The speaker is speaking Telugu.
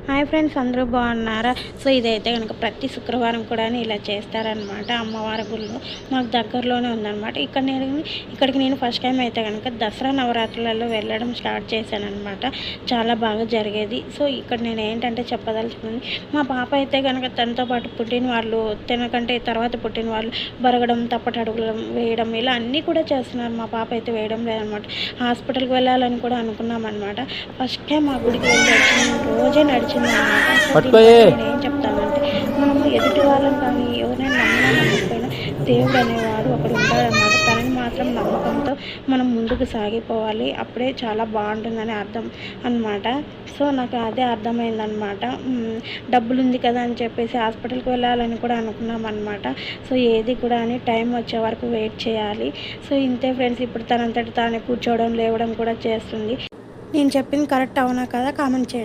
హాయ్ ఫ్రెండ్స్, అందరూ బాగున్నారా? సో ఇదైతే కనుక ప్రతి శుక్రవారం కూడా ఇలా చేస్తారనమాట. అమ్మవారి గుళ్ళు మాకు దగ్గరలోనే ఉందన్నమాట. ఇక్కడికి నేను ఫస్ట్ టైం అయితే కనుక దసరా నవరాత్రులలో వెళ్ళడం స్టార్ట్ చేశానమాట. చాలా బాగా జరిగేది. సో ఇక్కడ నేను ఏంటంటే చెప్పదలుచుకుంది, మా పాప అయితే కనుక తనతో పాటు పుట్టిన వాళ్ళు, తనకంటే తర్వాత పుట్టిన వాళ్ళు బరగడం, తప్పటి అడుగులు వేయడం ఇలా అన్నీ కూడా చేస్తున్నారు. మా పాప అయితే వేయడం లేదనమాట. హాస్పిటల్కి వెళ్ళాలని కూడా అనుకున్నాం అనమాట. ఫస్ట్ టైం ఆ గుడికి వెళ్ళి రోజే నడిచిందనమాట. సో నేనేం చెప్తానంటే, మనము ఎదుటి వాళ్ళని కానీ ఎవరైనా నమ్మినా నమ్మకపోయినా దేవుడు అనేవాడు ఒకడు ఉంటాడనమాట. తనని మాత్రం నమ్మకంతో మనం ముందుకు సాగిపోవాలి. అప్పుడే చాలా బాగుంటుందని అర్థం అనమాట. సో నాకు అదే అర్థమైందనమాట. డబ్బులు ఉంది కదా అని చెప్పేసి హాస్పిటల్కి వెళ్ళాలని కూడా అనుకున్నాం అనమాట. సో ఏది కూడా అని టైం వచ్చే వరకు వెయిట్ చేయాలి. సో ఇంతే ఫ్రెండ్స్. ఇప్పుడు తనంతటి తానే కూర్చోవడం, లేవడం కూడా చేస్తుంది. నేను చెప్పింది కరెక్ట్ అవునా కదా? కామెంట్ చేయండి.